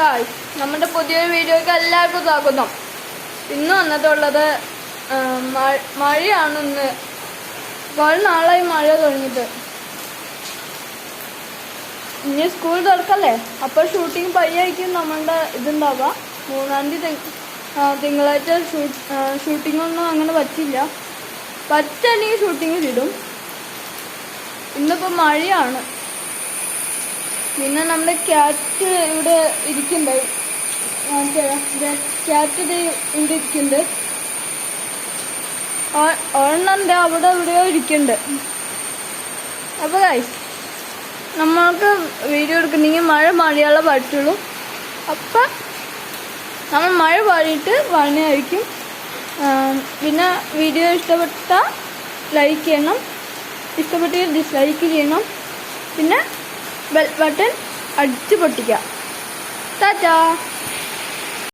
Guys, നമ്മുടെ പുതിയൊരു വീഡിയോയ്ക്ക് എല്ലാവർക്കും സ്വാഗതം. ഇന്ന് വന്നിട്ടുള്ളത് മഴയാണ്. ഇന്ന് കുറേ നാളായി മഴ തുടങ്ങിയിട്ട്. ഇനി സ്കൂൾ തുറക്കല്ലേ, അപ്പോൾ ഷൂട്ടിങ് പയ്യായിരിക്കും നമ്മളുടെ ഇതുണ്ടാവുക. 3-ാം തീയതി തിങ്കളാഴ്ച ഷൂട്ടിങ്ങൊന്നും അങ്ങനെ പറ്റില്ല. പറ്റല്ലെങ്കിൽ ഷൂട്ടിങ് ഇടും. ഇന്നിപ്പോൾ മഴയാണ്. പിന്നെ നമ്മുടെ ക്യാറ്റ് ഇവിടെ ഇരിക്കുന്നുണ്ട്. ക്യാറ്റ് ഇവിടെ ഇരിക്കുന്നുണ്ട്. ഒരെണ്ണം അവിടെ എവിടെയോ ഇരിക്കുന്നുണ്ട്. അപ്പോൾ ഗൈസ്, നമ്മൾക്ക് വീഡിയോ എടുക്കണമെങ്കിൽ മഴ മാറിയാലേ പറ്റുള്ളൂ. അപ്പം നമ്മൾ മഴ പാടിയിട്ട് വരണമായിരിക്കും. പിന്നെ വീഡിയോ ഇഷ്ടപ്പെട്ടാൽ ലൈക്ക് ചെയ്യണം, ഇഷ്ടപ്പെട്ടാൽ ഡിസ്ലൈക്ക് ചെയ്യണം. പിന്നെ ബെൽ ബട്ടൺ അടിച്ച് പൊട്ടിക്കുക. ടാറ്റാ.